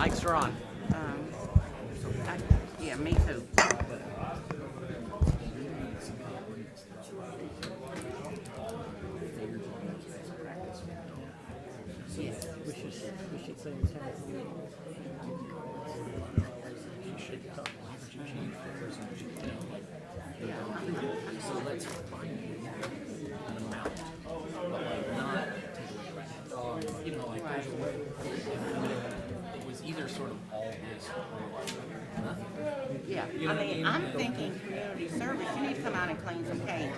Mics are on. Yeah, me too. Yes. We should say in town. So let's find an amount, but like not, you know, like there's a way. It was either sort of all this or like nothing. Yeah, You know I what I mean, mean? I'm thinking community service, you need to come out and clean some cages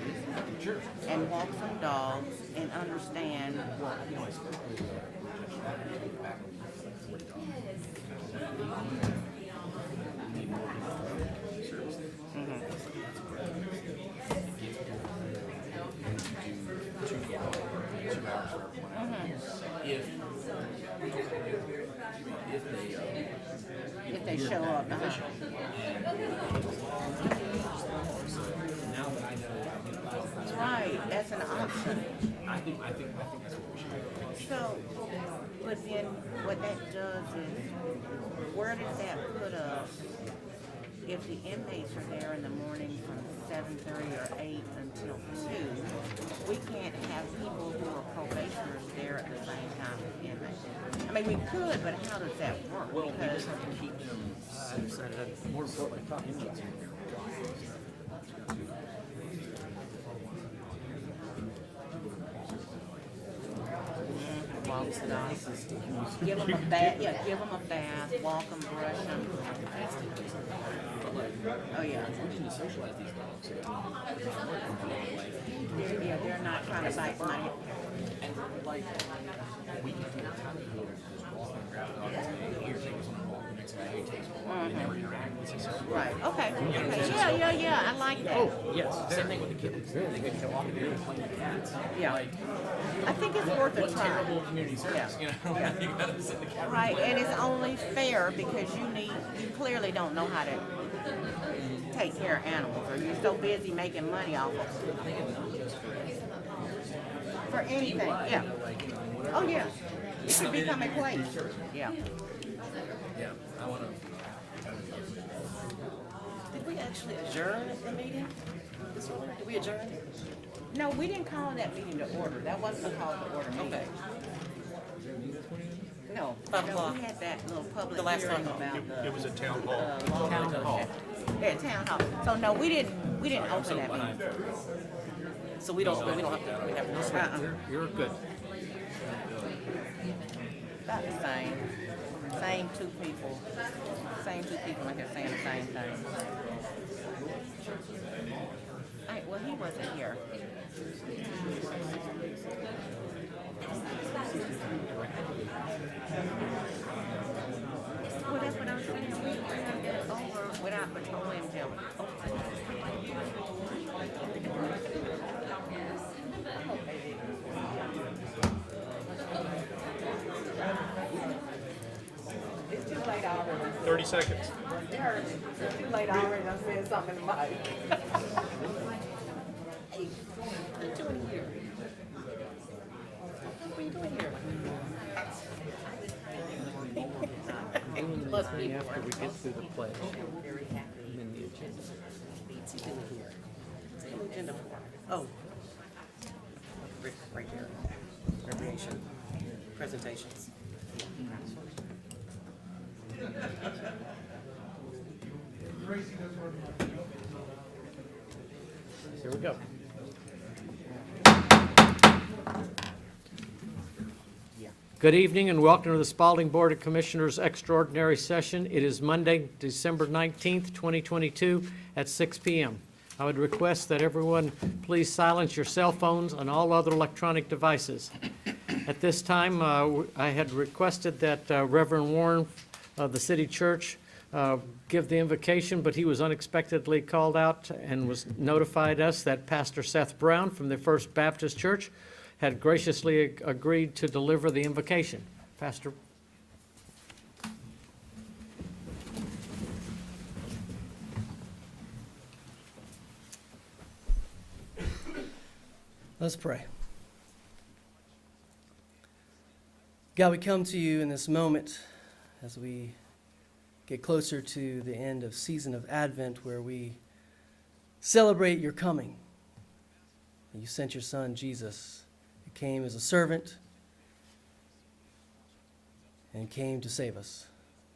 Sure. and walk some dogs and understand what, You know, I spoke with back when need more service. Do 2 hours for everyone. if they show up. Now that I know, Right, that's an option. I think that's what we should do. So, but then what that does is, where does that put us if the inmates are there in the morning from 7:30 or 8 until 2? We can't have people who are probationers there at the same time as inmates. I mean, we could, but how does that work? Well, we Because just have to keep them more importantly, inmates in here. walk the dogs, give them a bath, give them a bath, walk them, brush them. Oh yeah. We need to socialize these dogs. They're not trying to bite money. And like, we can do a ton of good just walking around dogs. Hey, here, take us on a walk. The next guy, hey, takes us on a walk. They never interact with us. Right. Okay. Yeah. I like that. Oh, yes. Same thing with the kittens. They can walk in here and play with cats. Yeah. Like, I think it's worth a what try. terrible community service, you know? Yeah. You gotta sit in the cat room. Right, and it's only fair because you clearly don't know how to take care of animals, or you're so busy making money off of them. I think it's not just For anything, yeah. Oh yeah, it should become a place. Yeah. Yeah, I wanna. Did we actually adjourn the meeting? This one? Did we adjourn? No, we didn't call that meeting to order. That wasn't a call to order meeting. Okay. No, 5 no, o'clock. we had that little public The last hearing time. about the. It was a town hall. Town hall. Yeah, town hall. So no, we didn't open that meeting. So we don't have to, we have to. You're good. About the same. Same two people. Same two people like they're saying the same thing. Well, he wasn't here. Well, that's what I was saying. We can't get over without petroleum jelly. It's too late already. 30 seconds. You heard me. It's too late already. I said something to Mike. Hey, what are you doing here? What are you doing here? Plus people. After we get through the pledge, and then the agenda. What's he doing here? What's the agenda for? Oh. Right here. Recreation. Presentations. Here we go. Good evening and welcome to the Spalding Board of Commissioners Extraordinary Session. It is Monday, December 19th, 2022 at 6 p.m. I would request that everyone please silence your cell phones and all other electronic devices. At this time, I had requested that Reverend Warren of the City Church give the invocation, but he was unexpectedly called out and was notified us that Pastor Seth Brown from the First Baptist Church had graciously agreed to deliver the invocation. Pastor. Let's pray. God, we come to you in this moment as we get closer to the end of season of Advent, where we celebrate your coming. You sent your son, Jesus, who came as a servant and came to save us.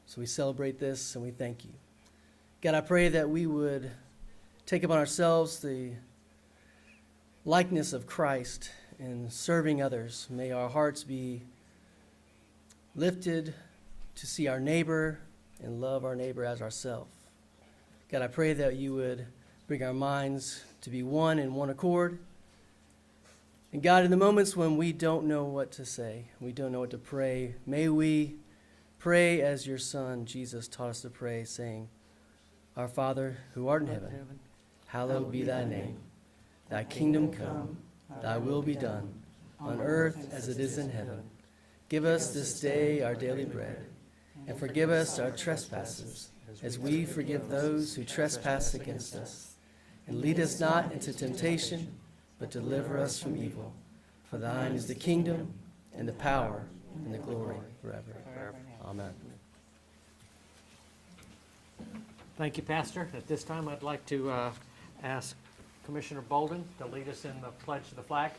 So we celebrate this and we thank you. God, I pray that we would take upon ourselves the likeness of Christ in serving others. May our hearts be lifted to see our neighbor and love our neighbor as ourselves. God, I pray that you would bring our minds to be one in one accord. And God, in the moments when we don't know what to say, we don't know what to pray, may we pray as your Son, Jesus, taught us to pray, saying, Our Father, who art in heaven, hallowed be thy name. Thy kingdom come, thy will be done, on earth as it is in heaven. Give us this day our daily bread, and forgive us our trespasses, as we forgive those who trespass against us. And lead us not into temptation, but deliver us from evil. For thine is the kingdom, and the power, and the glory forever. Amen. Thank you, Pastor. At this time, I'd like to ask Commissioner Bolden to lead us in the pledge to the flag.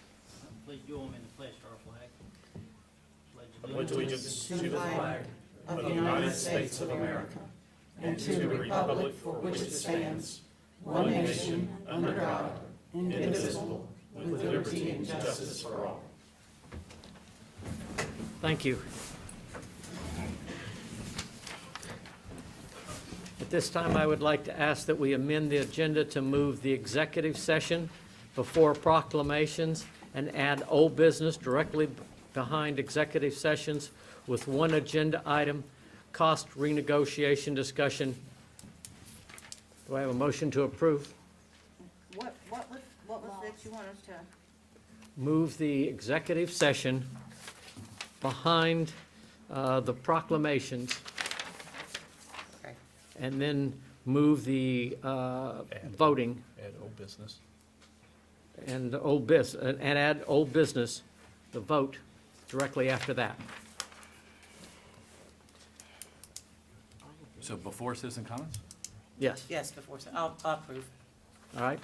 Please join me in the pledge to our flag. Pledge allegiance to the flag of the United States of America and to the republic for which it stands, one nation, under God, indivisible, with liberty and justice for all. Thank you. At this time, I would like to ask that we amend the agenda to move the executive session before proclamations and add old business directly behind executive sessions with one agenda item, cost renegotiation discussion. Do I have a motion to approve? What was that you want us to? Move the executive session behind the proclamations, Okay. and then move the voting Add old business. and add old business, the vote directly after that. So before citizen comments? Yes, Yes, before, I'll approve. all right.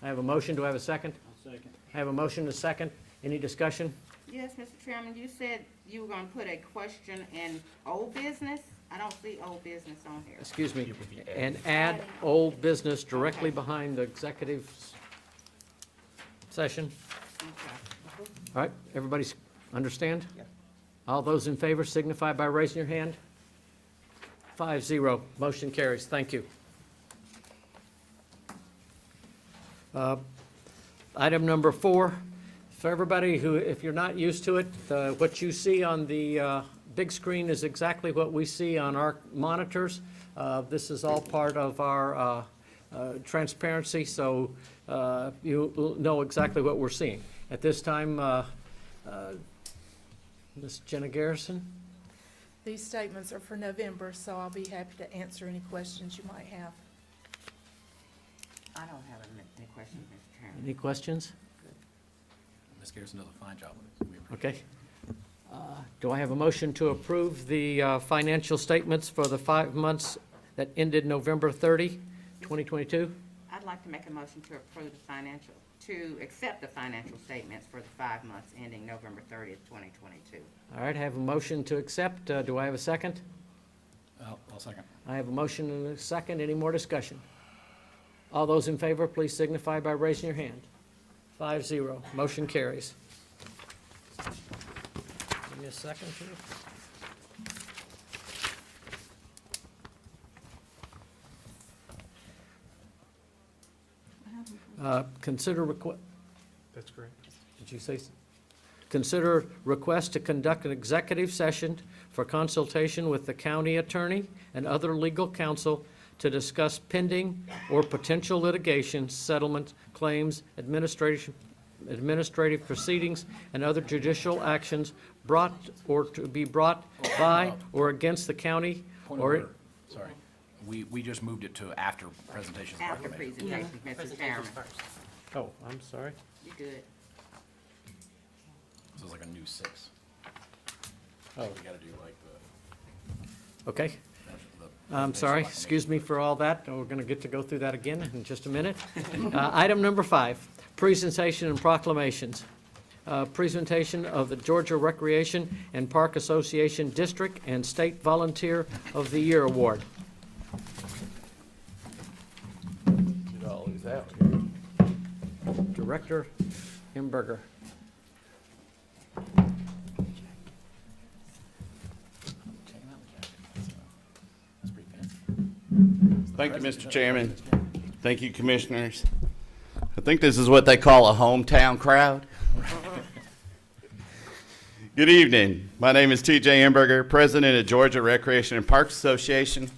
I have a motion. Do I have a second? I'll second. I have a motion and a second. Any discussion? Yes, Mr. Chairman, you said you were gonna put a question in old business? I don't see old business on here. Excuse me. And add old business directly behind the executive session. Okay. All right, everybody understand? Yeah. All those in favor signify by raising your hand. 5-0, motion carries. Thank you. Item number 4, for everybody who, if you're not used to it, what you see on the big screen is exactly what we see on our monitors. This is all part of our transparency, so you know exactly what we're seeing. At this time, Ms. Jenna Garrison? These statements are for November, so I'll be happy to answer any questions you might have. I don't have any questions, Mr. Chairman. Any questions? Ms. Garrison does a fine job with it. We appreciate Okay. Do I have a motion to approve the financial statements for the 5 months that ended November 30, 2022? I'd like to make a motion to approve to accept the financial statements for the 5 months ending November 30th, 2022. All right, I have a motion to accept. Do I have a second? I'll second. I have a motion and a second. Any more discussion? All those in favor, please signify by raising your hand. 5-0, motion carries. Give me a second here. Consider That's correct. Did you say? Consider request to conduct an executive session for consultation with the county attorney and other legal counsel to discuss pending or potential litigation, settlement, claims, administrative proceedings, and other judicial actions brought or to be brought by or against the county Point of or. order. Sorry. We just moved it to after presentations. and After proclamations. presentation, Mr. Presentations Chairman. first. Oh, I'm sorry. You good? This is like a new 6. Oh. We gotta do like Okay. I'm sorry, excuse me for all that. We're going to get to go through that again in just a minute. Item number 5, presentation and proclamations. Presentation of the Georgia Recreation and Park Association District and State Volunteer of the Year Award. Get all these out here. Director Imberger. That's pretty fancy. Thank you, Mr. Chairman. Thank you, Commissioners. I think this is what they call a hometown crowd. Good evening. My name is T.J. Imberger, President of Georgia Recreation and Parks Association.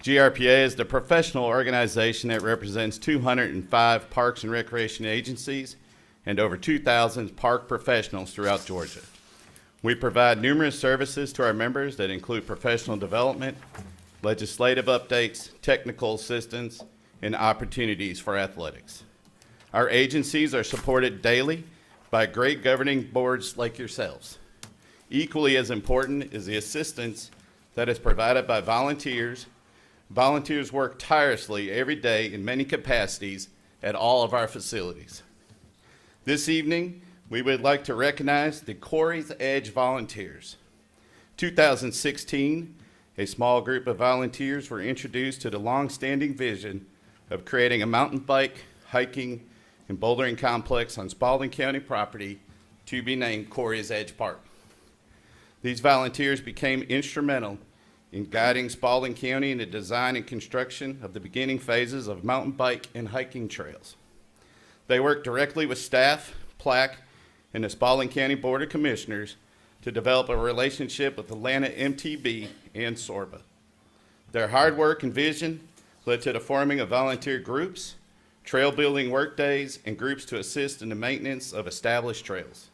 GRPA is the professional organization that represents 205 parks and recreation agencies and over 2,000 park professionals throughout Georgia. We provide numerous services to our members that include professional development, legislative updates, technical assistance, and opportunities for athletics. Our agencies are supported daily by great governing boards like yourselves. Equally as important is the assistance that is provided by volunteers. Volunteers work tirelessly every day in many capacities at all of our facilities. This evening, we would like to recognize the Corey's Edge volunteers. 2016, a small group of volunteers were introduced to the long-standing vision of creating a mountain bike, hiking, and bouldering complex on Spalding County property to be named Corey's Edge Park. These volunteers became instrumental in guiding Spalding County in the design and construction of the beginning phases of mountain bike and hiking trails. They worked directly with staff, PLAC, and the Spalding County Board of Commissioners to develop a relationship with Atlanta MTB and SORBA. Their hard work and vision led to the forming of volunteer groups, trail building work days, and groups to assist in the maintenance of established trails.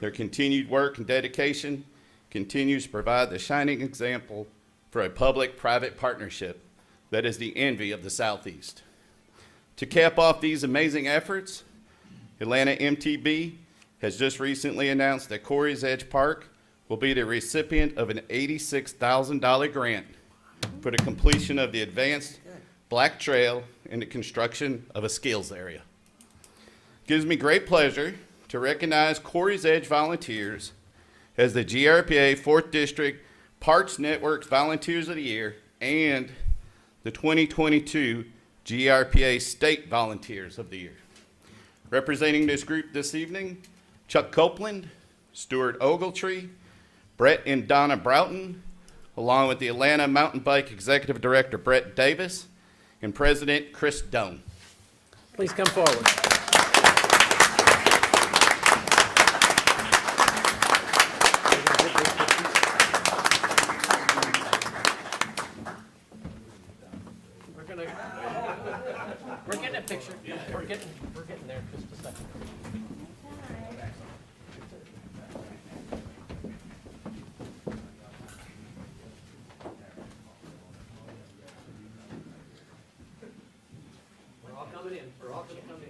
Their continued work and dedication continues to provide the shining example for a public-private partnership that is the envy of the Southeast. To cap off these amazing efforts, Atlanta MTB has just recently announced that Corey's Edge Park will be the recipient of an $86,000 grant for the completion of the advanced Black Trail and the construction of a skills area. It gives me great pleasure to recognize Corey's Edge volunteers as the GRPA 4th District Parks Network Volunteers of the Year and the 2022 GRPA State Volunteers of the Year. Representing this group this evening, Chuck Copeland, Stuart Ogletree, Brett and Donna Broughton, along with the Atlanta Mountain Bike Executive Director Brett Davis, and President Chris Doan. Please come forward. We're getting a picture. We're getting there. Just a second. We're all coming in. We're all going to come in.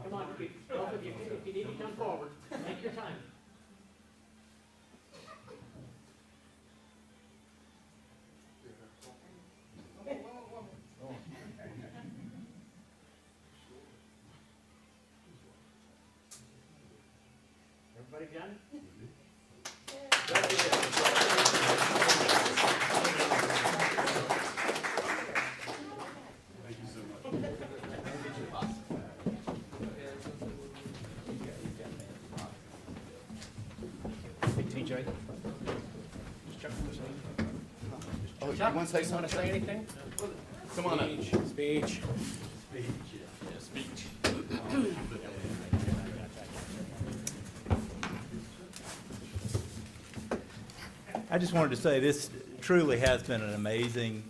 Come on, both of you, if you need to come forward, take your time. Everybody done? Hey, TJ. Oh, you Chuck, want to say you want something? to say anything? Come on up. Speech. I just wanted to say this truly has been an amazing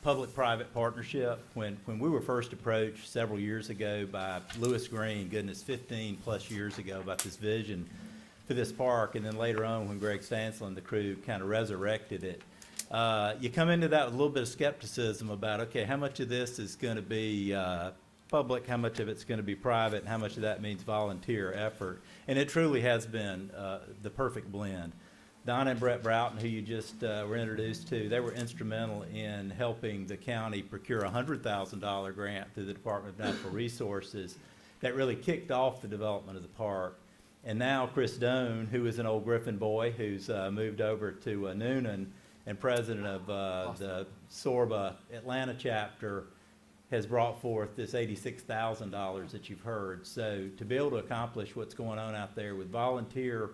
public-private partnership. When we were first approached several years ago by Lewis Green, goodness, 15-plus years ago, about this vision for this park, and then later on when Greg Stansel and the crew kind of resurrected it, you come into that with a little bit of skepticism about, okay, how much of this is going to be public, how much of it's going to be private, and how much of that means volunteer effort. And it truly has been the perfect blend. Donna and Brett Broughton, who you just were introduced to, they were instrumental in helping the county procure a $100,000 grant through the Department of Natural Resources that really kicked off the development of the park. And now Chris Doan, who is an old Griffin boy who's moved over to Noonan and president of the Sorba Atlanta chapter, has brought forth this $86,000 that you've heard. So to be able to accomplish what's going on out there with volunteer,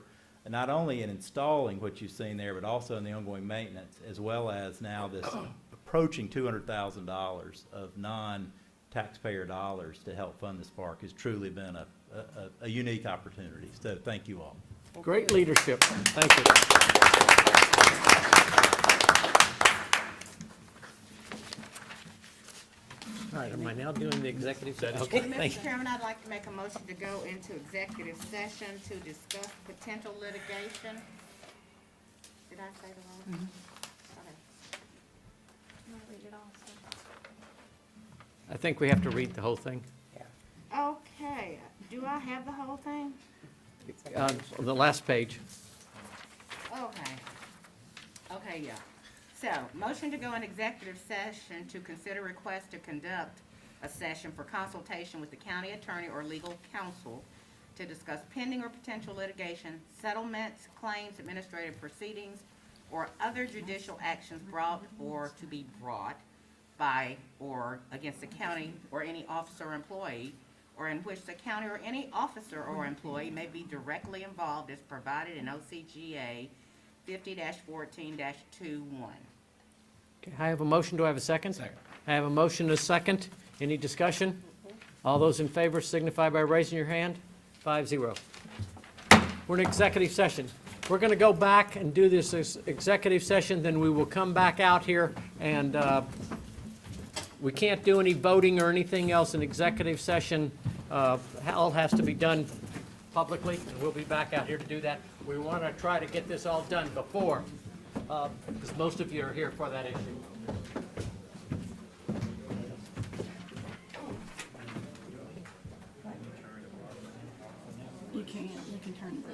not only in installing what you've seen there, but also in the ongoing maintenance, as well as now this approaching $200,000 of non-taxpayer dollars to help fund this park, has truly been a unique opportunity. So thank you all. Great leadership. Thank you. All right, am I now doing the executive session? Okay, thank you. Mr. Chairman, I'd like to make a motion to go into executive session to discuss potential litigation. Did I say the wrong? Okay. I think we have to read the whole thing. Okay, do I have the whole thing? On the last page. Okay. Okay, yeah. So, motion to go in executive session to consider request to conduct a session for consultation with the county attorney or legal counsel to discuss pending or potential litigation, settlements, claims, administrative proceedings, or other judicial actions brought or to be brought by or against the county or any officer or employee, or in which the county or any officer or employee may be directly involved as provided in OCGA 50-14-21. Okay, I have a motion. Do I have a second? Second. I have a motion and a second. Any discussion? All those in favor signify by raising your hand. 5-0. We're in executive session. We're going to go back and do this as executive session, then we will come back out here, and we can't do any voting or anything else in executive session. All has to be done publicly, and we'll be back out here to do that. We want to try to get this all done before, because most of you are here for that issue. You can turn it.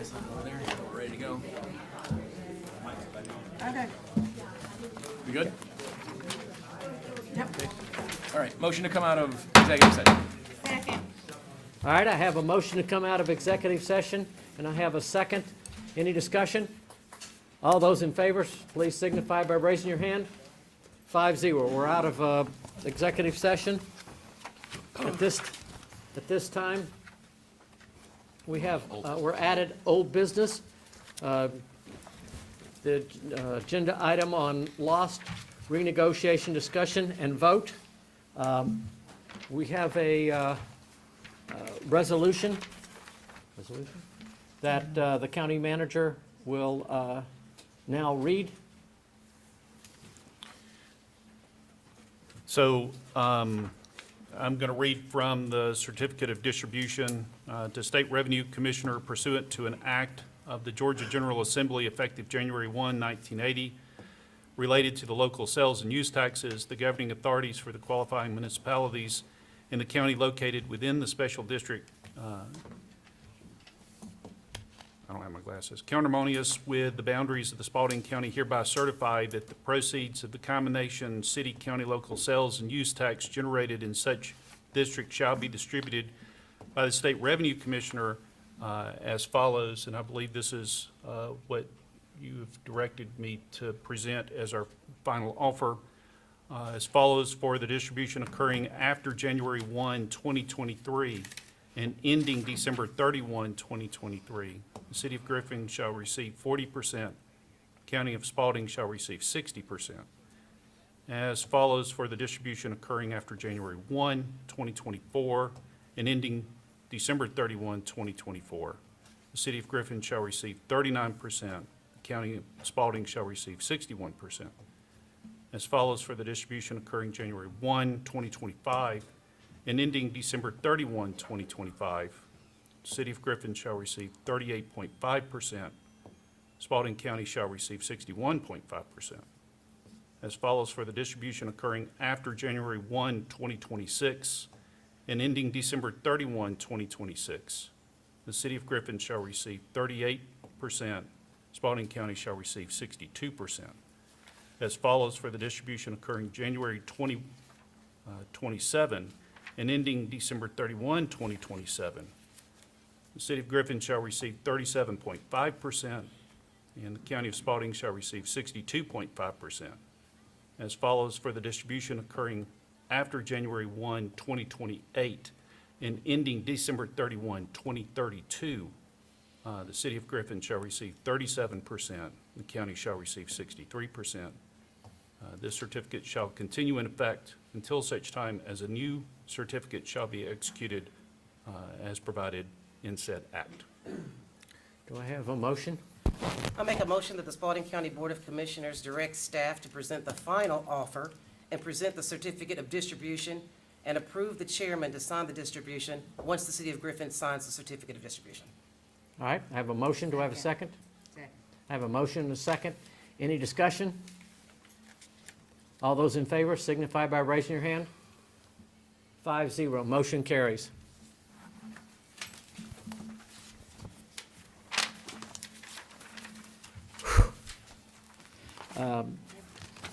guys over there. We're ready to go. Okay. We good? Yep. All right, motion to come out of executive session. Second. All right, I have a motion to come out of executive session, and I have a second. Any discussion? All those in favor, please signify by raising your hand. 5-0. We're out of executive session. At this time, we're added old business. The agenda item on lost renegotiation discussion and vote. We have a resolution that the county manager will now read. So I'm going to read from the Certificate of Distribution to State Revenue Commissioner pursuant to an act of the Georgia General Assembly effective January 1, 1980, related to the local sales and use taxes, the governing authorities for the qualifying municipalities in the county located within the special district, I don't have my glasses, countermonious with the boundaries of the Spalding County hereby certify that the proceeds of the combination city-county local sales and use tax generated in such district shall be distributed by the State Revenue Commissioner as follows, and I believe this is what you've directed me to present as our final offer, as follows: for the distribution occurring after January 1, 2023 and ending December 31, 2023. The City of Griffin shall receive 40%, County of Spalding shall receive 60%. As follows: for the distribution occurring after January 1, 2024 and ending December 31, 2024. The City of Griffin shall receive 39%, the County of Spalding shall receive 61%. As follows: for the distribution occurring January 1, 2025 and ending December 31, 2025, the City of Griffin shall receive 38.5%, Spalding County shall receive 61.5%. As follows: for the distribution occurring after January 1, 2026 and ending December 31, 2026, the City of Griffin shall receive 38%, Spalding County shall receive 62%. As follows: for the distribution occurring January 2027 and ending December 31, 2027, the City of Griffin shall receive 37.5%, and the County of Spalding shall receive 62.5%. As follows: for the distribution occurring after January 1, 2028 and ending December 31, 2032, the City of Griffin shall receive 37%, the county shall receive 63%. This certificate shall continue in effect until such time as a new certificate shall be executed as provided in said act. Do I have a motion? I make a motion that the Spalding County Board of Commissioners direct staff to present the final offer and present the certificate of distribution and approve the chairman to sign the distribution once the City of Griffin signs the certificate of distribution. All right, I have a motion. Do I have a second? Second. I have a motion and a second. Any discussion? All those in favor signify by raising your hand. 5-0. Motion carries.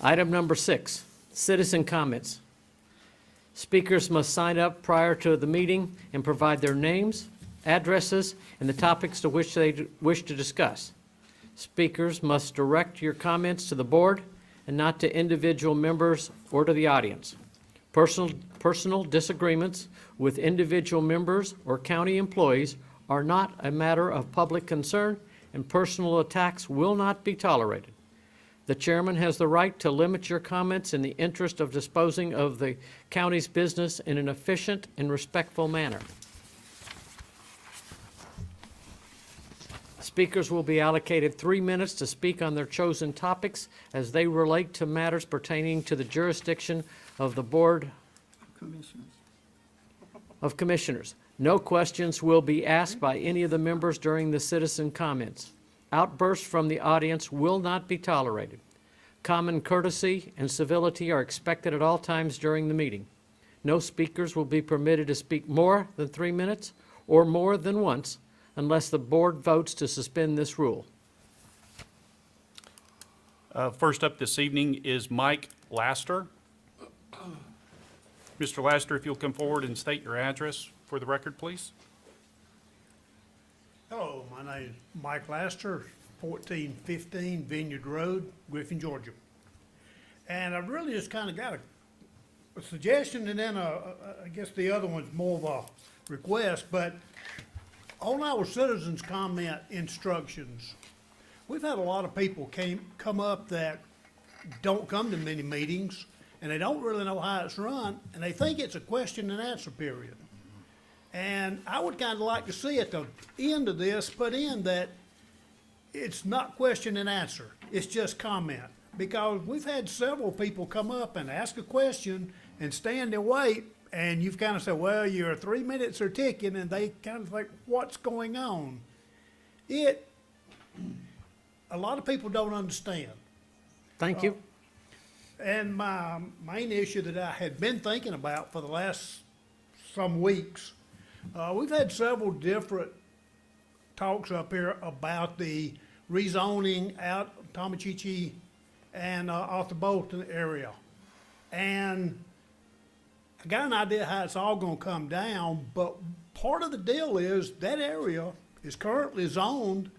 Item number 6, citizen comments. Speakers must sign up prior to the meeting and provide their names, addresses, and the topics to which they wish to discuss. Speakers must direct your comments to the board and not to individual members or to the audience. Personal disagreements with individual members or county employees are not a matter of public concern, and personal attacks will not be tolerated. The chairman has the right to limit your comments in the interest of disposing of the county's business in an efficient and respectful manner. Speakers will be allocated 3 minutes to speak on their chosen topics as they relate to matters pertaining to the jurisdiction of the Board of Commissioners. No questions will be asked by any of the members during the citizen comments. Outbursts from the audience will not be tolerated. Common courtesy and civility are expected at all times during the meeting. No speakers will be permitted to speak more than 3 minutes or more than once unless the board votes to suspend this rule. First up this evening is Mike Laster. Mr. Laster, if you'll come forward and state your address for the record, please. Hello, my name is Mike Laster, 1415 Vineyard Road, Griffin, Georgia. And I've really just kind of got a suggestion, and then I guess the other one's more of a request, but on our citizens' comment instructions, we've had a lot of people come up that don't come to many meetings, and they don't really know how it's run, and they think it's a question and answer period. And I would kind of like to see at the end of this put in that it's not question and answer, it's just comment. Because we've had several people come up and ask a question and stand and wait, and you've kind of said, well, your 3 minutes are ticking, and they kind of think, what's going on? A lot of people don't understand. Thank you. And my main issue that I had been thinking about for the last some weeks, we've had several different talks up here about the rezoning out Tomachichi and off the Bolton area. And I got an idea how it's all gonna come down, but part of the deal is that area is currently zoned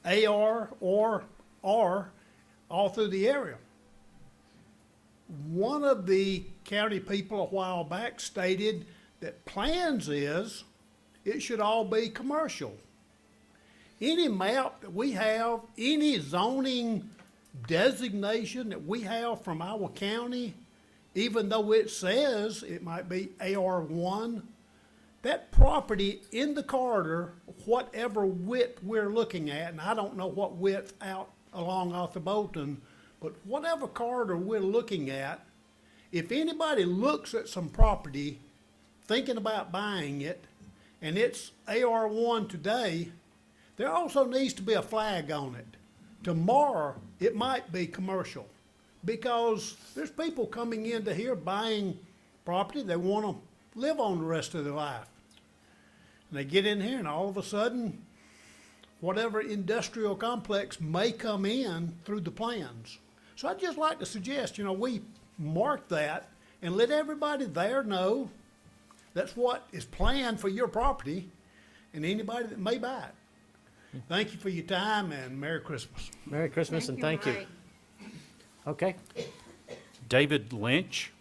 AR or R all through the area. One of the county people a while back stated that plans is it should all be commercial. Any map that we have, any zoning designation that we have from our county, even though it says it might be AR1, that property in the corridor, whatever width we're looking at, and I don't know what width out along Arthur Bolton, but whatever corridor we're looking at, if anybody looks at some property thinking about buying it, and it's AR1 today, there also needs to be a flag on it. Tomorrow, it might be commercial, because there's people coming into here buying property they want to live on the rest of their life. And they get in here and all of a sudden, whatever industrial complex may come in through the plans. So I'd just like to suggest, we mark that and let everybody there know that's what is planned for your property and anybody that may buy it. Thank you for your time and Merry Christmas. Merry Christmas and thank you. Mike. Okay, David Lynch.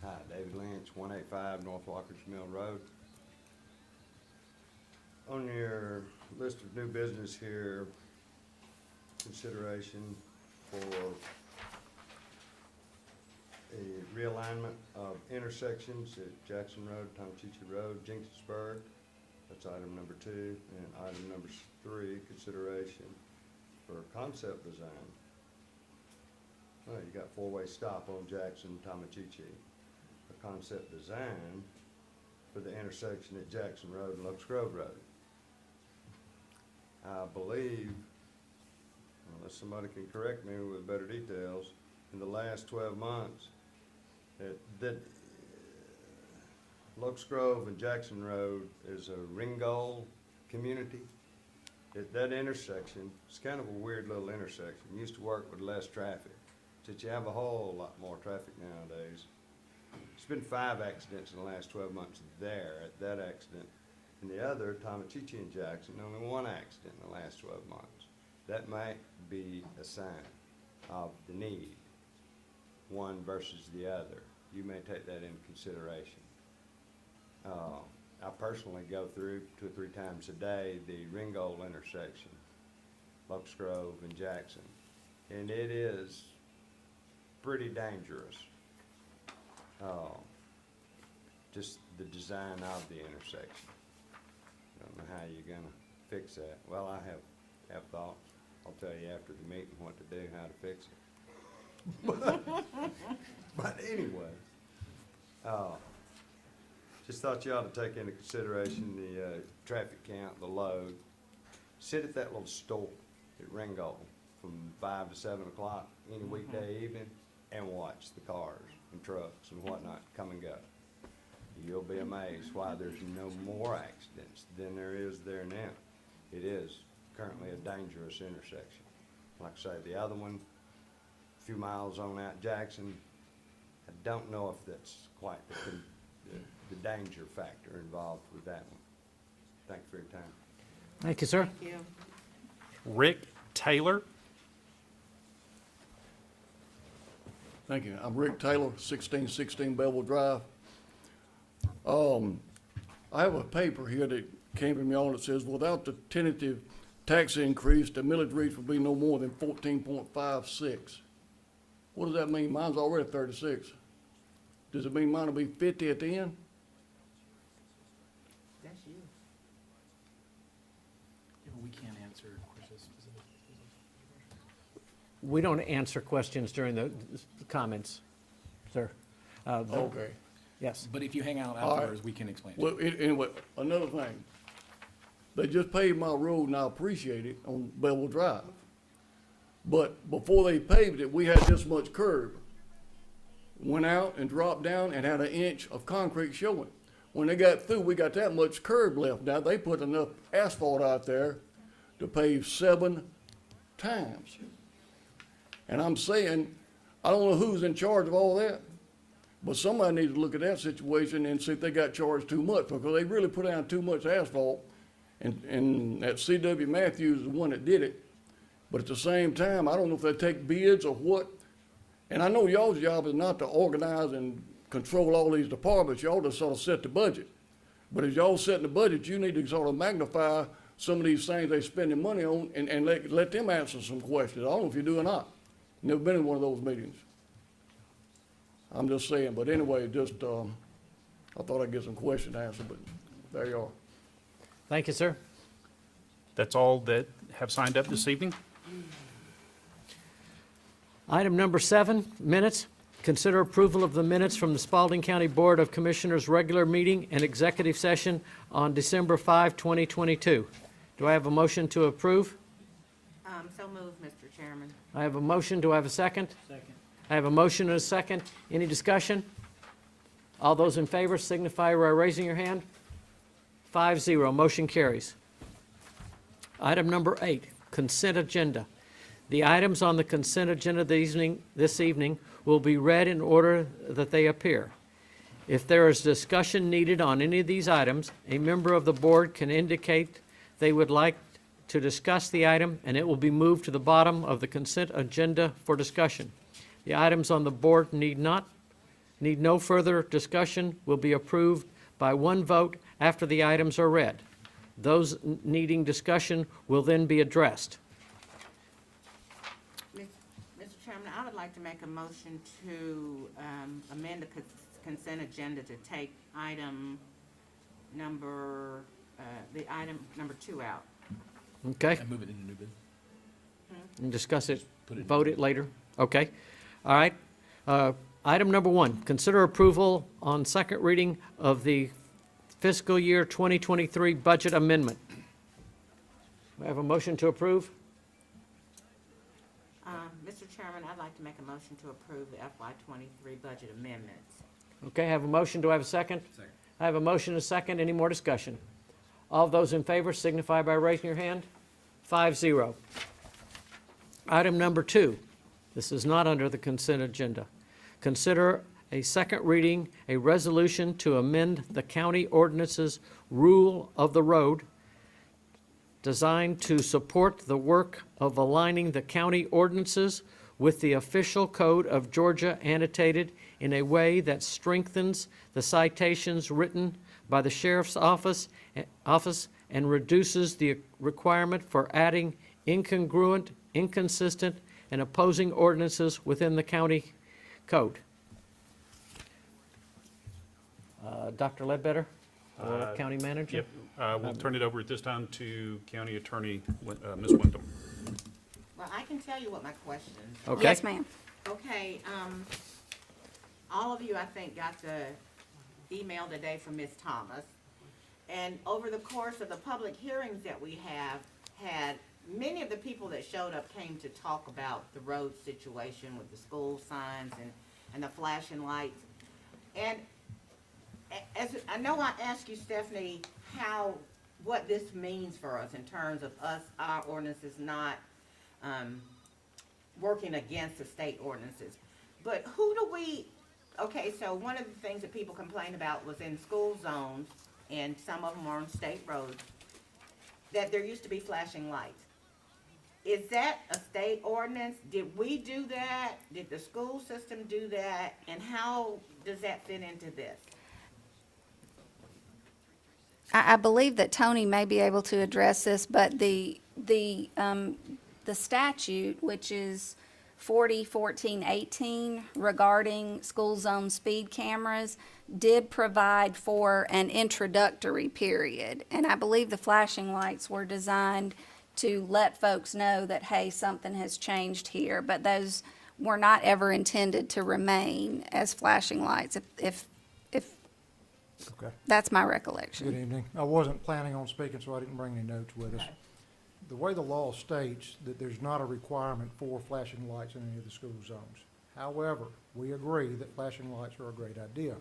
Hi, David Lynch, 185 North Walker's Mill Road. On your list of new business here, consideration for a realignment of intersections at Jackson Road, Tomachichi Road, Jenkinsburg. That's item number 2. And item number 3, consideration for concept design. Well, you got four-way stop on Jackson, Tomachichi. A concept design for the intersection at Jackson Road and Locust Grove Road. I believe, unless somebody can correct me with better details, in the last 12 months, that Locust Grove and Jackson Road is a Ringgold community. That intersection, it's kind of a weird little intersection. Used to work with less traffic. Since you have a whole lot more traffic nowadays. There's been 5 accidents in the last 12 months there at that accident. And the other, Tomachichi and Jackson, only 1 accident in the last 12 months. That might be a sign of the need, one versus the other. You may take that into consideration. I personally go through 2 or 3 times a day the Ringgold intersection, Locust Grove and Jackson, and it is pretty dangerous. Just the design of the intersection. Don't know how you're gonna fix that. Well, I have thoughts. I'll tell you after the meeting what to do, how to fix it. But anyway, just thought you ought to take into consideration the traffic count, the load. Sit at that little store at Ringgold from 5 to 7 o'clock any weekday evening and watch the cars. and trucks and whatnot come and go. You'll be amazed why there's no more accidents than there is there now. It is currently a dangerous intersection. Like I say, the other one, a few miles on out Jackson, I don't know if that's quite the danger factor involved with that one. Thank you for your time. Thank you, sir. Thank you. Rick Taylor. Thank you. I'm Rick Taylor, 1616 Bevel Drive. I have a paper here that came from y'all that says, without the tentative tax increase, the millage rate will be no more than 14.56. What does that mean? Mine's already 36. Does it mean mine will be 50 at the end? That's you. We can't answer questions specifically. We don't answer questions during the comments, sir. Okay. Yes. But if you hang out All right. afterwards, we can explain it. Well, anyway, another thing. They just paved my road and I appreciate it on Bevel Drive. But before they paved it, we had this much curb. Went out and dropped down and had an inch of concrete showing. When they got through, we got that much curb left. Now, they put enough asphalt out there to pave 7 times. And I'm saying, I don't know who's in charge of all that, but somebody needs to look at that situation and see if they got charged too much, because they really put down too much asphalt. And that C.W. Matthews is the one that did it. But at the same time, I don't know if they take bids or what. And I know y'all's job is not to organize and control all these departments. Y'all just sort of set the budget. But as y'all setting the budget, you need to sort of magnify some of these things they're spending money on and let them answer some questions. I don't know if you do or not. Never been in one of those meetings. I'm just saying, but anyway, just, I thought I'd get some questions answered, but there you are. Thank you, sir. That's all that have signed up this evening. Item number 7, minutes. Consider approval of the minutes from the Spalding County Board of Commissioners' regular meeting and executive session on December 5, 2022. Do I have a motion to approve? So moved, Mr. Chairman. I have a motion. Do I have a second? Second. I have a motion and a second. Any discussion? All those in favor signify by raising your hand. 5-0, motion carries. Item number 8, consent agenda. The items on the consent agenda this evening will be read in order that they appear. If there is discussion needed on any of these items, a member of the board can indicate they would like to discuss the item, and it will be moved to the bottom of the consent agenda for discussion. The items on the board need no further discussion, will be approved by one vote after the items are read. Those needing discussion will then be addressed. Mr. Chairman, I would like to make a motion to amend the consent agenda to take item number 2 out. Okay? And move it into new business. And discuss it, Put it in. vote it later? Okay. All right. Item number 1, consider approval on second reading of the fiscal year 2023 budget amendment. We have a motion to approve? Mr. Chairman, I'd like to make a motion to approve the FY23 budget amendments. Okay, I have a motion. Do I have a second? Second. I have a motion and a second. Any more discussion? All those in favor signify by raising your hand. 5-0. Item number 2. This is not under the consent agenda. Consider a second reading, a resolution to amend the county ordinance's rule of the road designed to support the work of aligning the county ordinances with the official code of Georgia annotated in a way that strengthens the citations written by the sheriff's office and reduces the requirement for adding incongruent, inconsistent, and opposing ordinances within the county code. Dr. Ledbetter, or County Manager? Yep. We'll turn it over at this time to County Attorney, Ms. Wyndham. Well, I can tell you what my questions. Okay. Yes, ma'am. Okay, all of you, I think, got the email today from Ms. Thomas. And over the course of the public hearings that we have had, many of the people that showed up came to talk about the road situation with the school signs and the flashing lights. And as, I know I asked you, Stephanie, what this means for us in terms of our ordinances not, working against the state ordinances. But okay, so one of the things that people complained about was in school zones, and some of them are on state roads, that there used to be flashing lights. Is that a state ordinance? Did we do that? Did the school system do that? And how does that fit into this? I believe that Tony may be able to address this, but the statute, which is 40-14-18 regarding school zone speed cameras, did provide for an introductory period. And I believe the flashing lights were designed to let folks know that, hey, something has changed here, but those were not ever intended to remain as flashing lights, if Okay. that's my Good recollection. evening. I wasn't planning on speaking, so I didn't bring any notes with us. The way the law states that there's not a requirement for flashing lights in any of the school zones. However, we agree that flashing lights are a great idea.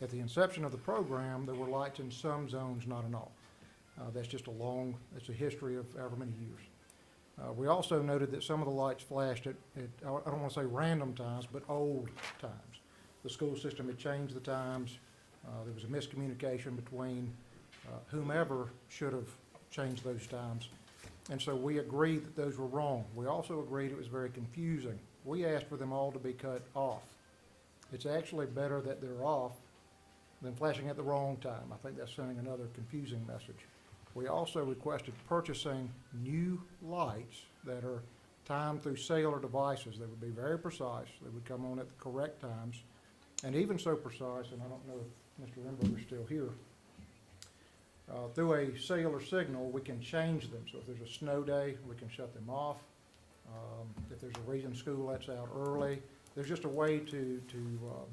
At the inception of the program, there were lights in some zones, not in all. That's just it's a history of however many years. We also noted that some of the lights flashed at I don't want to say random times, but old times. The school system had changed the times. There was a miscommunication between whomever should have changed those times. And so we agreed that those were wrong. We also agreed it was very confusing. We asked for them all to be cut off. It's actually better that they're off than flashing at the wrong time. I think that's sending another confusing message. We also requested purchasing new lights that are timed through cellular devices. They would be very precise. They would come on at the correct times. And even so precise, and I don't know if Mr. Limburger's still here, through a cellular signal, we can change them. So if there's a snow day, we can shut them off. If there's a reason school lets out early, there's just a way to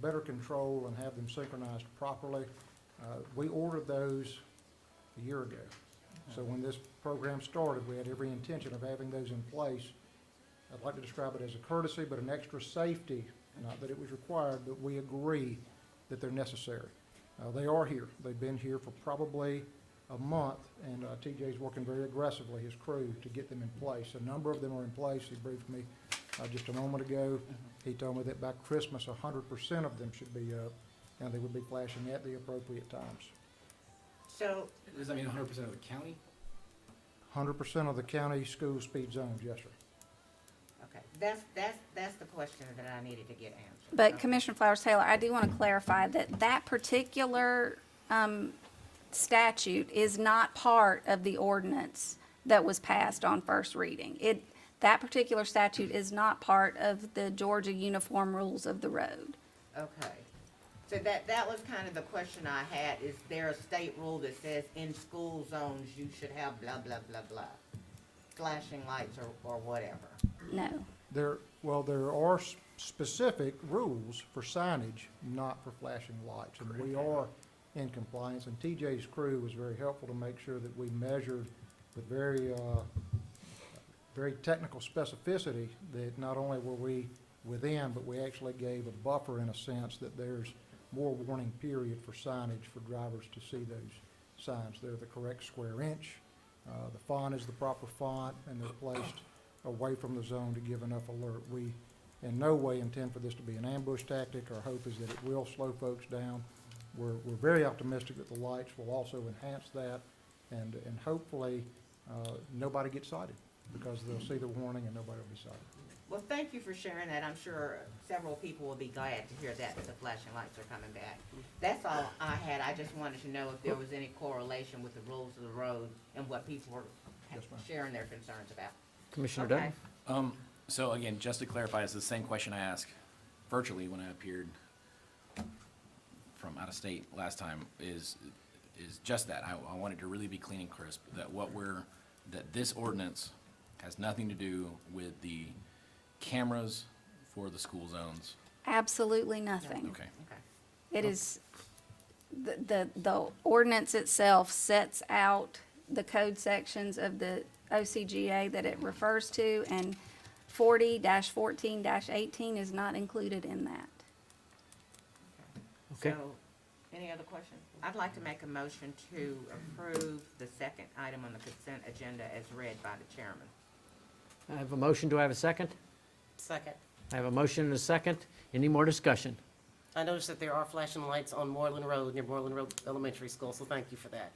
better control and have them synchronized properly. We ordered those a year ago. So when this program started, we had every intention of having those in place. I'd like to describe it as a courtesy, but an extra safety, not that it was required, but we agree that they're necessary. They are here. They've been here for probably a month, and TJ's working very aggressively, his crew, to get them in place. A number of them are in place. He briefed me just a moment ago. He told me that by Christmas, 100% of them should be up, and they would be flashing at the appropriate times. So, Does that mean 100% of the county? 100% of the county school speed zones, yes, sir. okay, that's the question that I needed to get answered. But Okay. Commissioner Flowers Taylor, I do want to clarify that particular statute is not part of the ordinance that was passed on first reading. That particular statute is not part of the Georgia Uniform Rules of the Road. Okay. So that was kind of the question I had. Is there a state rule that says in school zones you should have blah, blah, blah, blah? Flashing lights or whatever? No. There are specific rules for signage, not for flashing lights, and we are in compliance, and TJ's crew was very helpful to make sure that we measured with very technical specificity that not only were we within, but we actually gave a buffer in a sense that there's more warning period for signage for drivers to see those signs. They're the correct square inch, the font is the proper font, and they're placed away from the zone to give enough alert. We in no way intend for this to be an ambush tactic. Our hope is that it will slow folks down. We're very optimistic that the lights will also enhance that, and hopefully nobody gets cited because they'll see the warning and nobody will be cited. Well, thank you for sharing that. I'm sure several people will be glad to hear that the flashing lights are coming back. That's all I had. I just wanted to know if there was any correlation with the rules of the road and what people were Yes, ma'am. sharing their concerns about. Commissioner Okay. Dunn? So again, just to clarify, it's the same question I asked virtually when I appeared from out of state last time, is just that. I wanted to really be clean and crisp, that this ordinance has nothing to do with the cameras for the school zones. Absolutely nothing. Okay. Okay. It is, the ordinance itself sets out the code sections of the OCGA that it refers to, and 40-14-18 is not included in that. Okay. So, any other questions? I'd like to make a motion to approve the second item on the consent agenda as read by the chairman. I have a motion. Do I have a second? Second. I have a motion and a second. Any more discussion? I noticed that there are flashing lights on Moreland Road near Moreland Road Elementary School, so thank you for that.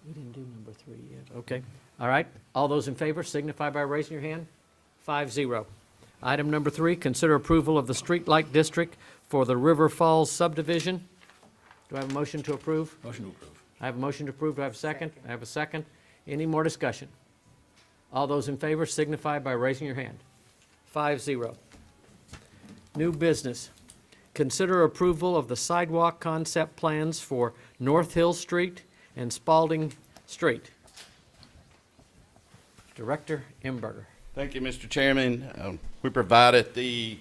We didn't do number 3 yet. Okay. All right. All those in favor signify by raising your hand. 5-0. Item number 3, consider approval of the streetlight district for the River Falls subdivision. Do I have a motion to approve? Motion to approve. I have a motion to approve. Do I have a second? I have a second. Any more discussion? All those in favor signify by raising your hand. 5-0. New business. Consider approval of the sidewalk concept plans for North Hill Street and Spalding Street. Director Imberger. Thank you, Mr. Chairman. We provided the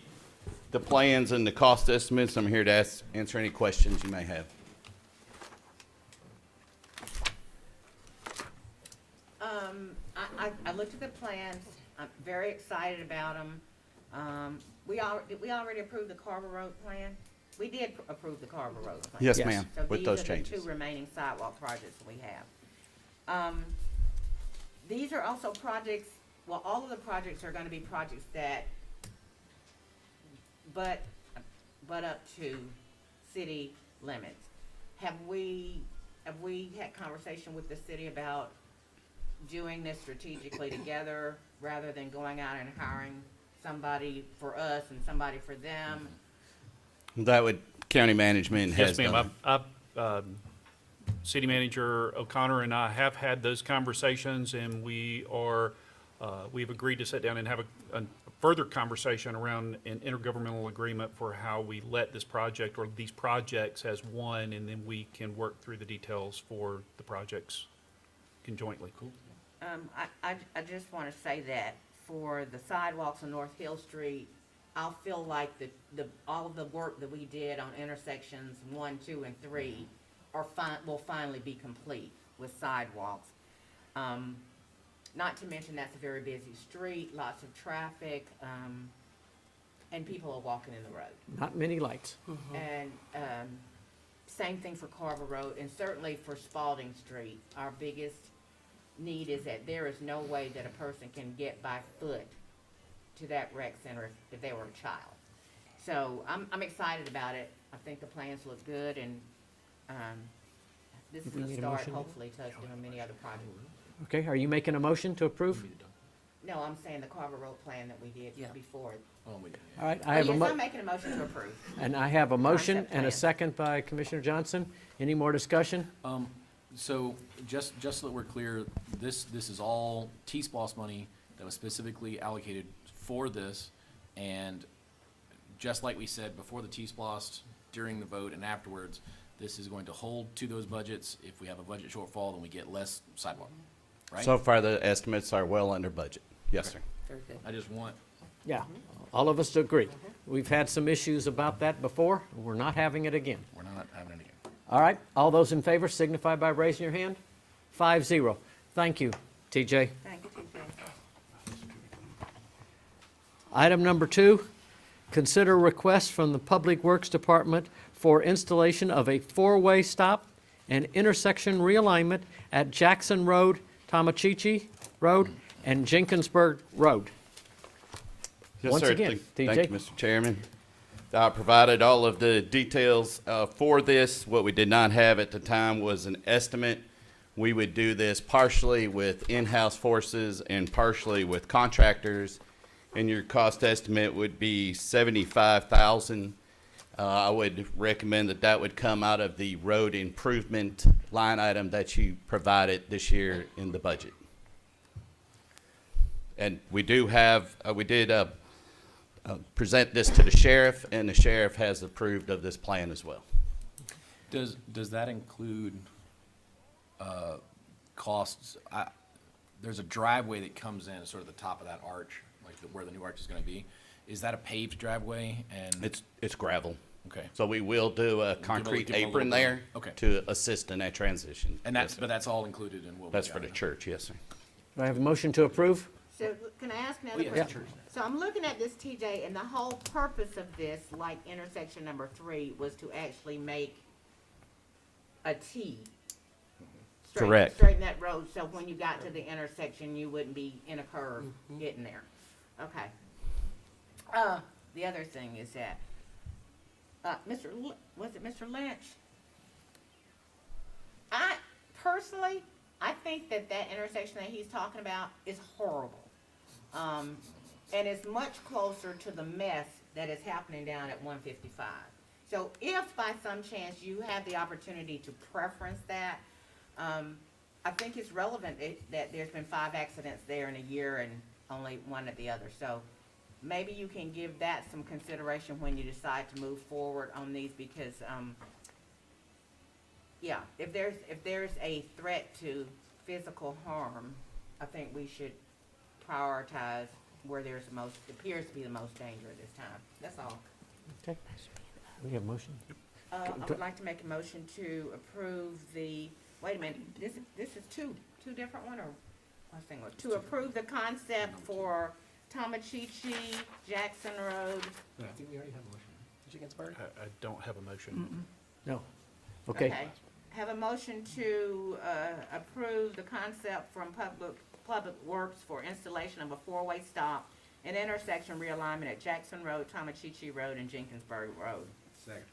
plans and the cost estimates. I'm here to answer any questions you may have. I looked at the plans, I'm very excited about them. Did we already approve the Carver Road plan? We did approve the Carver Road plan. Yes, Yes. ma'am, So with these those are the changes. two remaining sidewalk projects we have. These are also projects, well, all of the projects are gonna be projects that butt up to city limits. Have we had conversation with the city about doing this strategically together rather than going out and hiring somebody for us and somebody for them? That would, county management has Yes, done. ma'am. City Manager O'Connor and I have had those conversations, and we've agreed to sit down and have a further conversation around an intergovernmental agreement for how we let this project or these projects as one, and then we can work through the details for the projects conjointly. Cool. I just wanna say that for the sidewalks on North Hill Street, I'll feel like all of the work that we did on intersections 1, 2, and 3 will finally be complete with sidewalks. Not to mention that's a very busy street, lots of traffic, and people are walking in the road. Not many lights. And, same thing for Carver Road, and certainly for Spalding Street. Our biggest need is that there is no way that a person can get by foot to that rec center if they were a child. So I'm excited about it. I think the plans look good, and, this is We the need a start, motion? hopefully, to us doing many other projects. Okay, are you making a motion to approve? No, I'm saying the Carver Road plan that we did Yeah. before. All right, Oh, yes, I'm making a motion to approve. and I have a motion Concept and a plan. second by Commissioner Johnson. Any more discussion? So, just so that we're clear, this is all T-Splosh money that was specifically allocated for this, and just like we said before the T-Splosh, during the vote and afterwards, this is going to hold to those budgets. If we have a budget shortfall, then we get less sidewalk, right? So far, the estimates are well under budget. Yes, sir. Very good. I just want, Yeah, all of us agree. We've had some issues about that before. We're not having it again. we're not having it again. All right, all those in favor signify by raising your hand. 5-0. Thank you, TJ. Thank you, TJ. Item number 2, consider request from the Public Works Department for installation of a 4-way stop and intersection realignment at Jackson Road, Tomachichi Road, and Jenkinsburg Road. Yes, Once sir. again, Thank TJ. you, Mr. Chairman. I provided all of the details for this. What we did not have at the time was an estimate. We would do this partially with in-house forces and partially with contractors, and your cost estimate would be $75,000. I would recommend that would come out of the road improvement line item that you provided this year in the budget. And we do have, we did present this to the sheriff, and the sheriff has approved of this plan as well. Does that include costs? There's a driveway that comes in at sort of the top of that arch, like where the new arch is going to be. Is that a paved driveway? And It's gravel. Okay. So we will do a concrete give it a apron little there bit. Okay. to assist in that transition. And Yes, sir. but that's all included in what we That's got for the now? church, yes, sir. Do I have a motion to approve? So, can I ask another yeah, question? So I'm looking at this, TJ, and the whole purpose of this, like intersection number 3, was to actually make a T. Correct. Straighten that road, so when you got to the intersection, you wouldn't be in a curve getting there. Okay. The other thing is that, was it Mr. Lynch? Personally, I think that intersection that he's talking about is horrible. And it's much closer to the mess that is happening down at 155. So if by some chance you have the opportunity to preference that, I think it's relevant that there's been 5 accidents there in a year and only 1 at the other. So maybe you can give that some consideration when you decide to move forward on these, because, yeah, if there's a threat to physical harm, I think we should prioritize where there's appears to be the most danger at this time. That's all. Okay. We have a motion? I would like to make a motion to approve wait a minute, this is two different one, or one single? To approve the concept for Tomachichi, Jackson Road. I think we already have a motion. Did you get Sparta? I don't have a motion. No. Okay. Have a motion to approve the concept from Public Works for installation of a 4-way stop and intersection realignment at Jackson Road, Tomachichi Road, and Jenkinsburg Road. Second.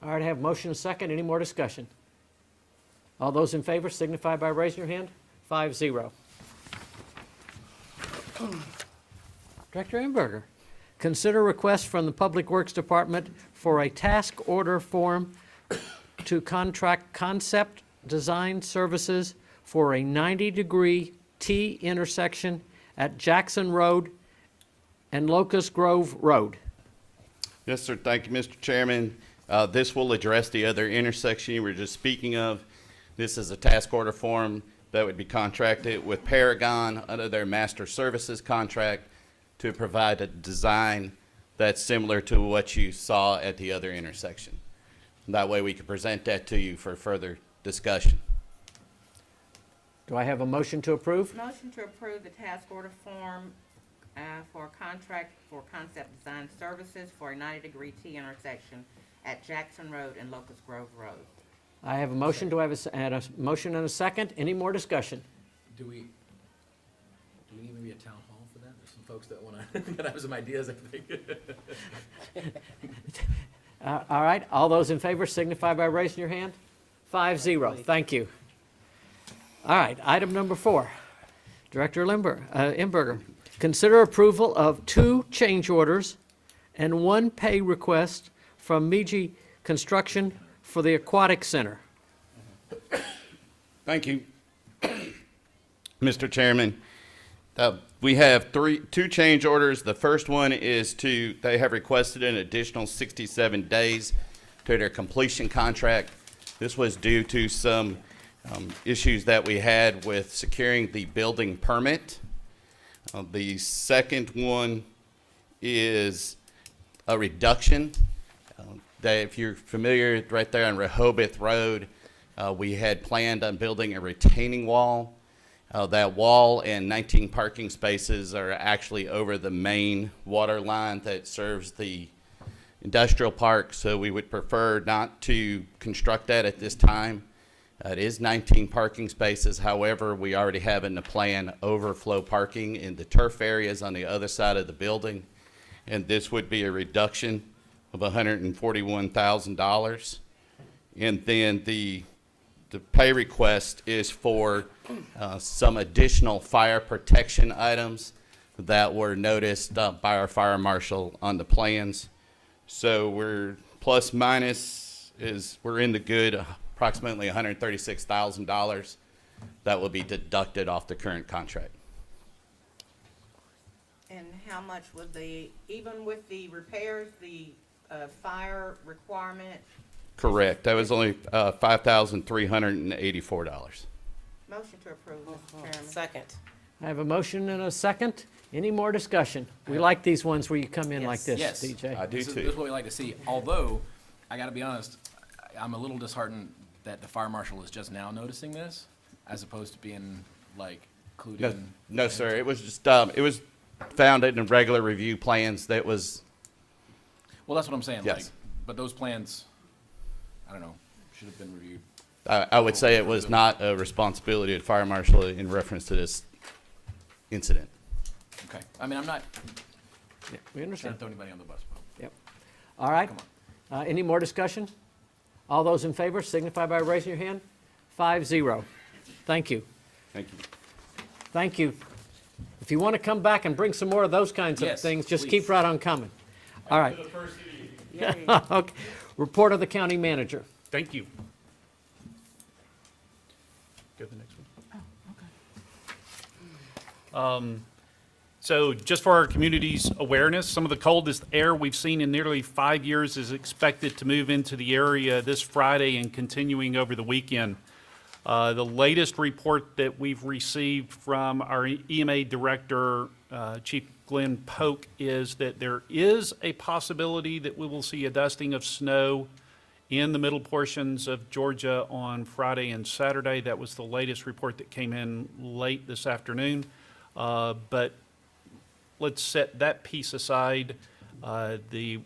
All right, I have a motion and a second. Any more discussion? All those in favor signify by raising your hand. 5-0. Director Imberger, consider request from the Public Works Department for a task order form to contract concept design services for a 90-degree T intersection at Jackson Road and Locust Grove Road. Yes, sir. Thank you, Mr. Chairman. This will address the other intersection you were just speaking of. This is a task order form that would be contracted with Paragon under their master services contract to provide a design that's similar to what you saw at the other intersection. That way we can present that to you for further discussion. Do I have a motion to approve? Motion to approve the task order form for contract for concept design services for a 90-degree T intersection at Jackson Road and Locust Grove Road. I have a motion. Do I have a motion and a second? Any more discussion? Do we need maybe a town hall for that? There's some folks that want to have some ideas, I think. All right, all those in favor signify by raising your hand. 5-0, thank you. All right, item number 4. Director Imberger, consider approval of 2 change orders and 1 pay request from Meiji Construction for the Aquatic Center. Thank you, Mr. Chairman. We have 2 change orders. The first one is they have requested an additional 67 days to their completion contract. This was due to some issues that we had with securing the building permit. The second one is a reduction. That if you're familiar, right there on Rehoboth Road, we had planned on building a retaining wall. That wall and 19 parking spaces are actually over the main water line that serves the industrial park, so we would prefer not to construct that at this time. It is 19 parking spaces. However, we already have in the plan overflow parking in the turf areas on the other side of the building, and this would be a reduction of $141,000. And then the pay request is for some additional fire protection items that were noticed by our fire marshal on the plans. So we're plus minus we're in the good, approximately $136,000 that will be deducted off the current contract. And how much would even with the repairs, the fire requirement? Correct. That was only $5,384. Motion to approve, Mr. Chairman. Second. I have a motion and a second. Any more discussion? We like these ones where you come in like this, Yes. DJ. I do This too. is what we like to see, although, I gotta be honest, I'm a little disheartened that the fire marshal is just now noticing this, as opposed to being, like, clued No, in. no, sir. It was just, it was found in the regular review plans that was, Well, that's what I'm saying, like, Yes. but those plans, I don't know, should have been reviewed I would say it was not a responsibility of the fire marshal in reference to this incident. Okay, I mean, I'm not Yeah, we trying understand. to throw anybody on the bus. Yep. All right. Any more discussion? All those in favor signify by raising your hand. 5-0. Thank you. Thank you. Thank you. If you want to come back and bring some more of those kinds of Yes, things, just please. keep right on coming. All right. Yay. Okay. Report of the county manager. Thank you. Go to the next one. So just for our community's awareness, some of the coldest air we've seen in nearly 5 years is expected to move into the area this Friday and continuing over the weekend. The latest report that we've received from our EMA Director, Chief Glenn Polk, is that there is a possibility that we will see a dusting of snow in the middle portions of Georgia on Friday and Saturday. That was the latest report that came in late this afternoon. But let's set that piece aside. The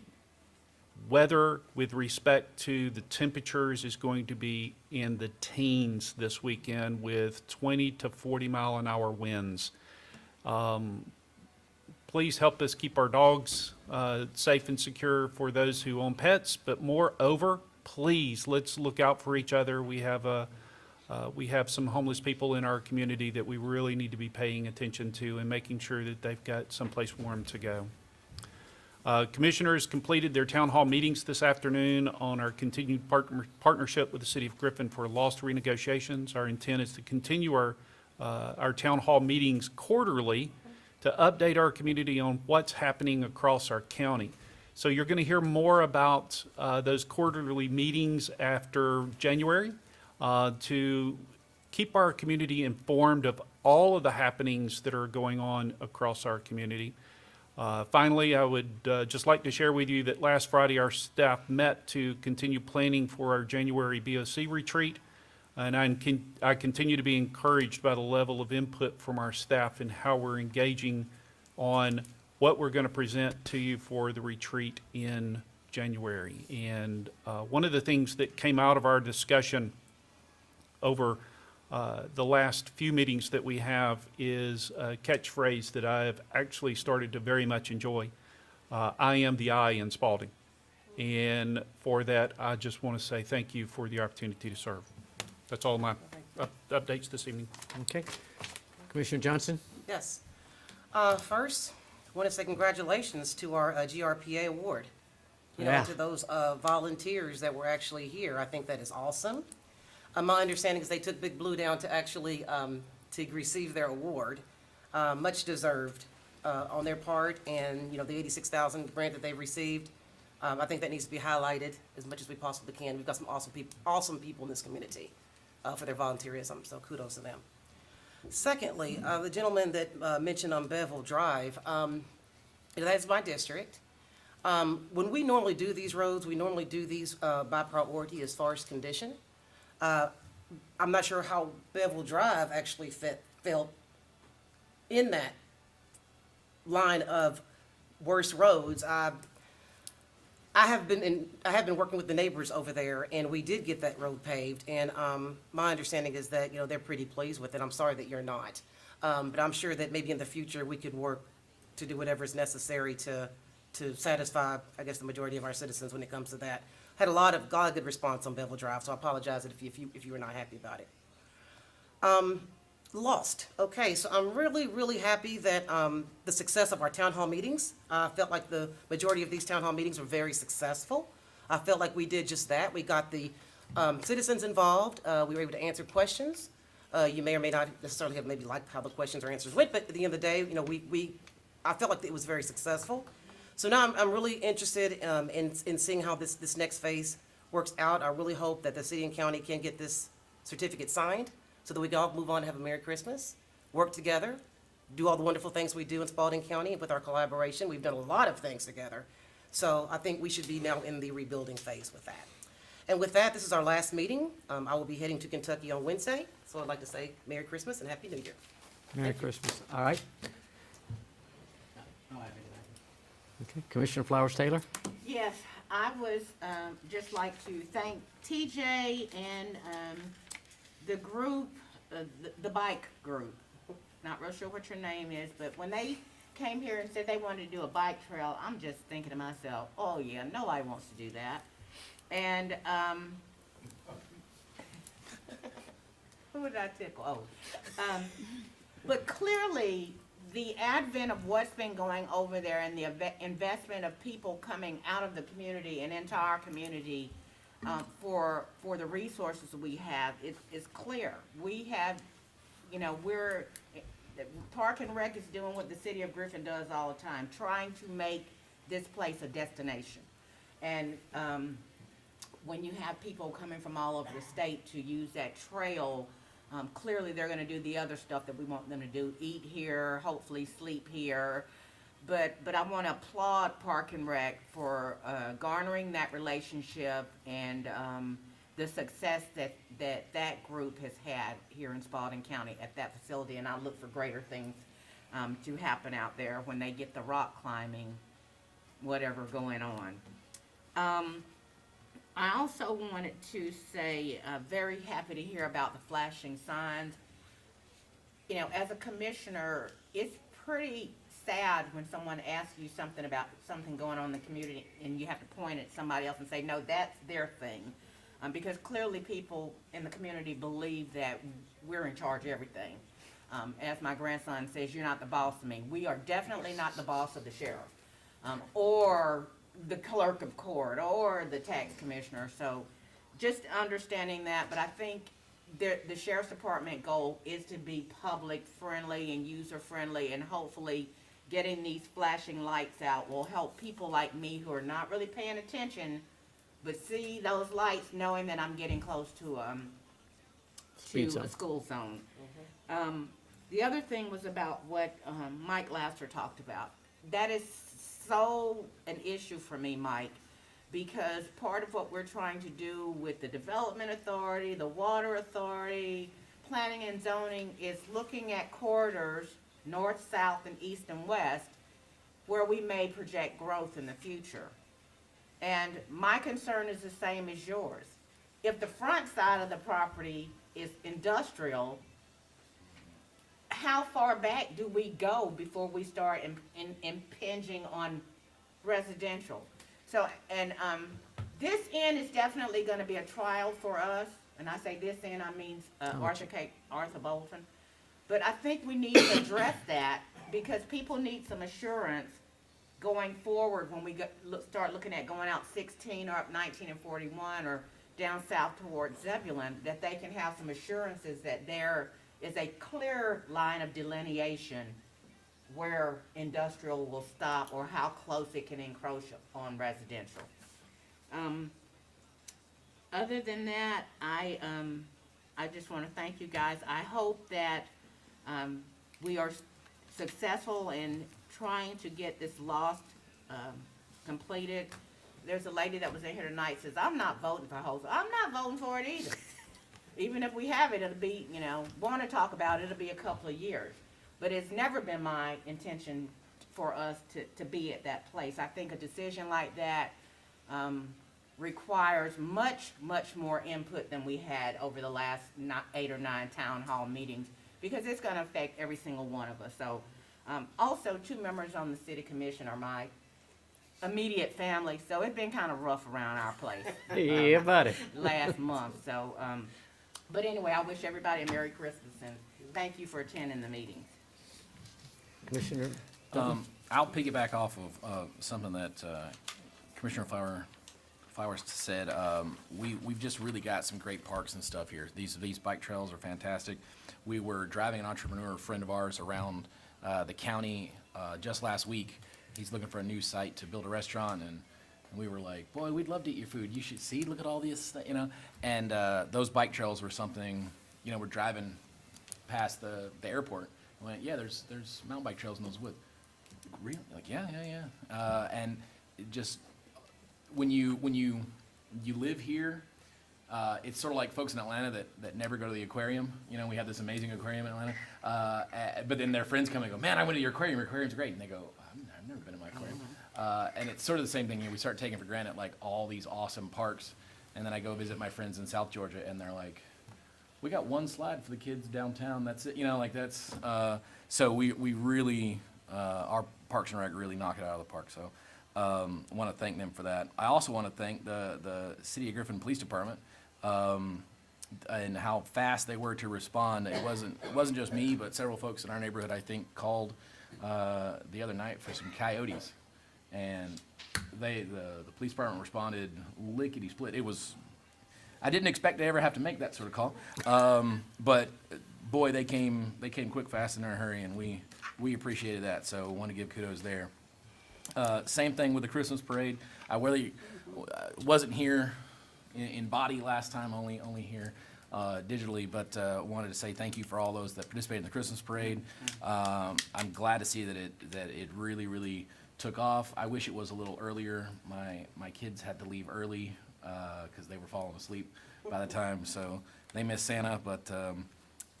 weather with respect to the temperatures is going to be in the teens this weekend with 20 to 40 mile an hour winds. Please help us keep our dogs safe and secure for those who own pets, but moreover, please, let's look out for each other. We have some homeless people in our community that we really need to be paying attention to and making sure that they've got someplace warm to go. Commissioners completed their town hall meetings this afternoon on our continued partnership with the City of Griffin for lost renegotiations. Our intent is to continue our town hall meetings quarterly to update our community on what's happening across our county. So you're going to hear more about those quarterly meetings after January to keep our community informed of all of the happenings that are going on across our community. Finally, I would just like to share with you that last Friday our staff met to continue planning for our January BOC retreat. And I continue to be encouraged by the level of input from our staff and how we're engaging on what we're going to present to you for the retreat in January. And one of the things that came out of our discussion over the last few meetings that we have is a catchphrase that I have actually started to very much enjoy. I am the I in Spalding. And for that, I just want to say thank you for the opportunity to serve. That's all my updates this evening. Okay. Commissioner Johnson? Yes. First, I want to say congratulations to our GRPA award. You know, Yeah. to those volunteers that were actually here. I think that is awesome. My understanding is they took Big Blue down to actually to receive their award, much deserved on their part, and you know the $86,000 grant that they received. I think that needs to be highlighted as much as we possibly can. We've got some awesome people in this community for their volunteerism, so kudos to them. Secondly, the gentleman that mentioned on Bevel Drive, that's my district. When we normally do these roads, we normally do these by priority as far as condition. I'm not sure how Bevel Drive actually felt in that line of worst roads. I have been working with the neighbors over there, and we did get that road paved, and my understanding is that, you know, they're pretty pleased with it. I'm sorry that you're not. But I'm sure that maybe in the future, we could work to do whatever is necessary to satisfy, I guess, the majority of our citizens when it comes to that. Had a lot of good response on Bevel Drive, so I apologize if you were not happy about it. Lost. Okay, so I'm really happy that the success of our town hall meetings. I felt like the majority of these town hall meetings were very successful. I felt like we did just that. We got the citizens involved. We were able to answer questions. You may or may not necessarily have maybe liked how the questions or answers went, but at the end of the day, you know, I felt like it was very successful. So now I'm really interested in seeing how this next phase works out. I really hope that the city and county can get this certificate signed so that we can all move on and have a Merry Christmas, work together, do all the wonderful things we do in Spalding County with our collaboration. We've done a lot of things together. So I think we should be now in the rebuilding phase with that. And with that, this is our last meeting. I will be heading to Kentucky on Wednesday. So I'd like to say Merry Christmas and Happy New Year. Merry Christmas. All right. Okay, Commissioner Flowers Taylor? Yes, I was, just like to thank TJ and, the group, the bike group. Not real sure what your name is, but when they came here and said they wanted to do a bike trail, I'm just thinking to myself, oh yeah, nobody wants to do that. And, who did I tickle? Oh. But clearly, the advent of what's been going over there and the investment of people coming out of the community and into our community for the resources we have is clear. We have, you know, Park and Rec is doing what the city of Griffin does all the time, trying to make this place a destination. And when you have people coming from all over the state to use that trail, clearly they're gonna do the other stuff that we want them to do, eat here, hopefully sleep here. But I wanna applaud Park and Rec for garnering that relationship and the success that group has had here in Spalding County at that facility. And I look for greater things to happen out there when they get the rock climbing, whatever going on. I also wanted to say, very happy to hear about the flashing signs. You know, as a commissioner, it's pretty sad when someone asks you something about something going on in the community and you have to point at somebody else and say, no, that's their thing. Because clearly people in the community believe that we're in charge of everything. As my grandson says, you're not the boss of me. We are definitely not the boss of the sheriff, or the clerk of court, or the tax commissioner. So just understanding that, but I think the sheriff's department goal is to be public friendly and user friendly, and hopefully getting these flashing lights out will help people like me who are not really paying attention, but see those lights knowing that I'm getting close to Speed zone. a school zone. The other thing was about what Mike Laster talked about. That is so an issue for me, Mike, because part of what we're trying to do with the Development Authority, the Water Authority, Planning and Zoning is looking at corridors, north, south, and east and west, where we may project growth in the future. And my concern is the same as yours. If the front side of the property is industrial, how far back do we go before we start impinging on residential? So, and this end is definitely gonna be a trial for us, and I say this end, I mean Arthur Bolton. But I think we need to address that, because people need some assurance going forward when we start looking at going out 16 or up 19 and 41 or down south towards Zebulon, that they can have some assurances that there is a clear line of delineation where industrial will stop or how close it can encroach on residential. Other than that, I just want to thank you guys. I hope that we are successful in trying to get this lost completed. There's a lady that was in here tonight says, I'm not voting for Holzer. I'm not voting for it either. Even if we have it, it'll be, you know, want to talk about it, it'll be a couple of years. But it's never been my intention for us to be at that place. I think a decision like that requires much, much more input than we had over the last 8 or 9 town hall meetings, because it's going to affect every single one of us. So, also 2 members on the city commission are my immediate family, so it's been kind of rough around our place. Yeah, buddy. Last month, so, but anyway, I wish everybody a Merry Christmas, and thank you for attending the meetings. Commissioner, I'll piggyback off of something that Commissioner Flowers said. We've just really got some great parks and stuff here. These bike trails are fantastic. We were driving an entrepreneur, a friend of ours, around the county just last week. He's looking for a new site to build a restaurant, and we were like, boy, we'd love to eat your food. You should see, look at all this, you know. And those bike trails were something, you know, we're driving past the airport. I went, yeah, there's mountain bike trails in those woods. Really? Like, yeah. And it just, when you live here, it's sort of like folks in Atlanta that never go to the aquarium. You know, we have this amazing aquarium in Atlanta. But then their friends come and go, man, I went to your aquarium. Your aquarium's great. And they go, I've never been in my aquarium. And it's sort of the same thing, we start taking for granted like all these awesome parks, and then I go visit my friends in South Georgia, and they're like, we got one slide for the kids downtown, that's it, like that's, so we really, our Parks and Rec really knock it out of the park, so, want to thank them for that. I also want to thank the City of Griffin Police Department, and how fast they were to respond. It wasn't just me, but several folks in our neighborhood, I think, called, the other night for some coyotes. And the police department responded lickety-split. I didn't expect to ever have to make that sort of call. But boy, they came quick, fast, and in a hurry, and we appreciated that. So want to give kudos there. Same thing with the Christmas parade. I really wasn't here in body last time, only here digitally, but wanted to say thank you for all those that participated in the Christmas parade. I'm glad to see that it really took off. I wish it was a little earlier. My kids had to leave early because they were falling asleep by the time, so they missed Santa, but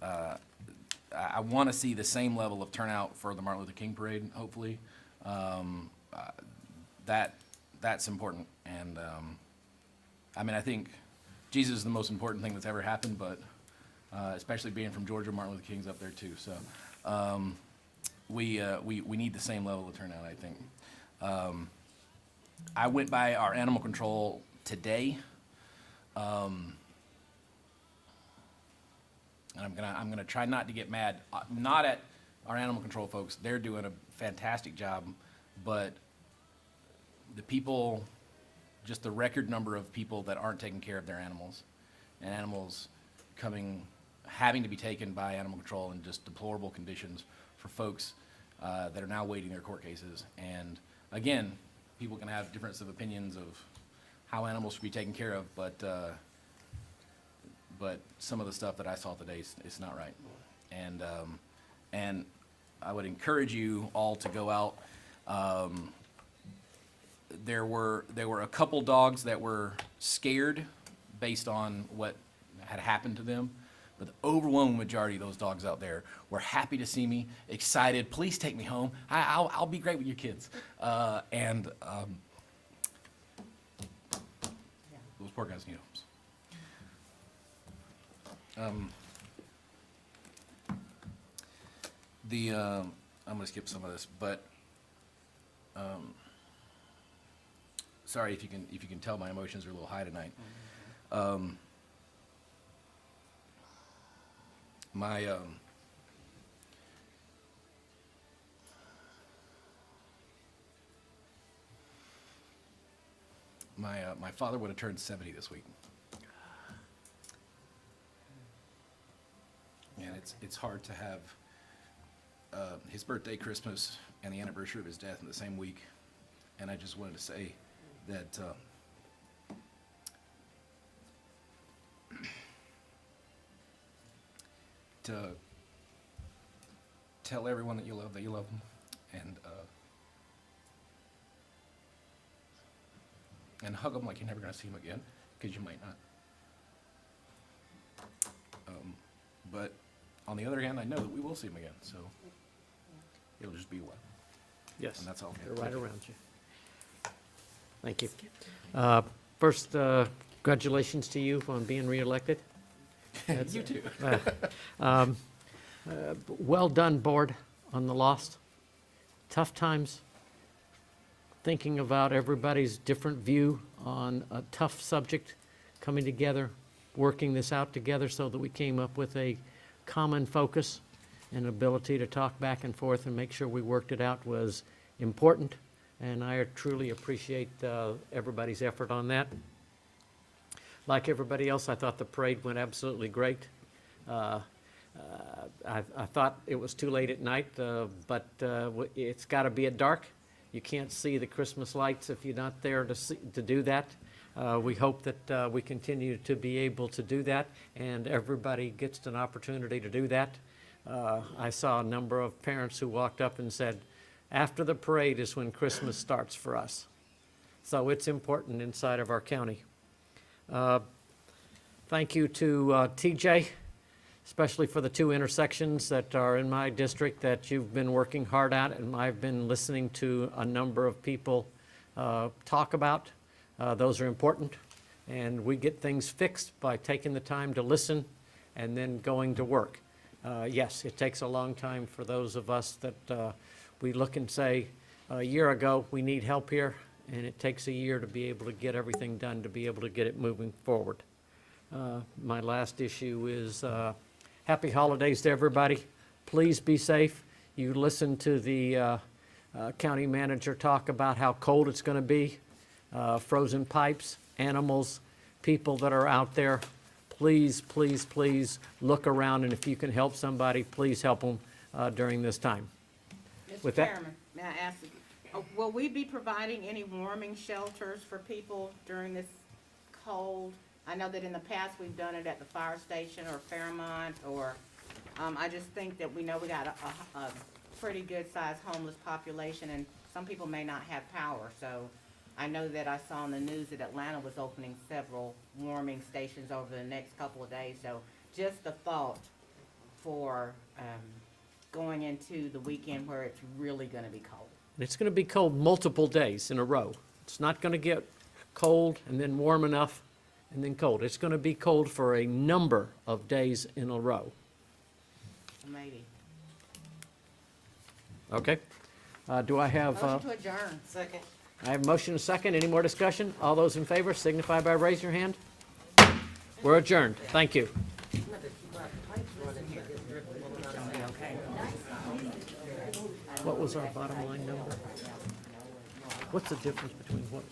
I want to see the same level of turnout for the Martin Luther King parade, hopefully. That's important, and I mean, I think Jesus is the most important thing that's ever happened, but especially being from Georgia, Martin Luther King's up there too, so we need the same level of turnout, I think. I went by our animal control today, and I'm gonna try not to get mad, not at our animal control folks. They're doing a fantastic job, but the people, just the record number of people that aren't taking care of their animals, and animals having to be taken by animal control in just deplorable conditions for folks that are now waiting their court cases. And again, people can have difference of opinions of how animals should be taken care of, but some of the stuff that I saw today is not right. And I would encourage you all to go out. There were a couple dogs that were scared based on what had happened to them, but the overwhelming majority of those dogs out there were happy to see me, excited. Please take me home. I'll be great with your kids. And those poor guys need homes. I'm gonna skip some of this, but sorry if you can tell my emotions are a little high tonight. My father would have turned 70 this week, and it's hard to have his birthday, Christmas, and the anniversary of his death in the same week. And I just wanted to say that to tell everyone that you love them, and hug them like you're never going to see them again, because you might not. But on the other hand, I know that we will see them again, so it'll just be a while. Yes. And that's all. They're right around you. Thank you. First, congratulations to you on being reelected. You too. Well done, board, on the loss. Tough times. Thinking about everybody's different view on a tough subject, coming together, working this out together so that we came up with a common focus and ability to talk back and forth and make sure we worked it out was important. And I truly appreciate everybody's effort on that. Like everybody else, I thought the parade went absolutely great. I thought it was too late at night, but it's got to be at dark. You can't see the Christmas lights if you're not there to do that. We hope that we continue to be able to do that, and everybody gets an opportunity to do that. I saw a number of parents who walked up and said, after the parade is when Christmas starts for us. So it's important inside of our county. Thank you to TJ especially for the two intersections that are in my district that you've been working hard at, and I've been listening to a number of people talk about. Those are important, and we get things fixed by taking the time to listen and then going to work. Yes, it takes a long time for those of us that we look and say, a year ago, we need help here, and it takes a year to be able to get everything done, to be able to get it moving forward. My last issue is happy holidays to everybody. Please be safe. You listened to the county manager talk about how cold it's going to be, frozen pipes, animals, people that are out there. Please, please, please look around, and if you can help somebody, please help them during this time. With Mr. that- Chairman, may I ask, will we be providing any warming shelters for people during this cold? I know that in the past, we've done it at the fire station or Fairmont, or, I just think that we know we got a pretty good-sized homeless population, and some people may not have power, so I know that I saw in the news that Atlanta was opening several warming stations over the next couple of days, so just a thought for, going into the weekend where it's really gonna be cold. And it's going to be cold multiple days in a row. It's not going to get cold and then warm enough and then cold. It's going to be cold for a number of days in a row. Maybe. Okay? Do I have, Motion to adjourn. Second. I have a motion and a second. Any more discussion? All those in favor signify by raising your hand. We're adjourned. Thank you. What was our bottom line number? What's the difference between what?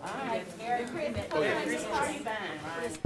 All right, Chris, are you buying, right?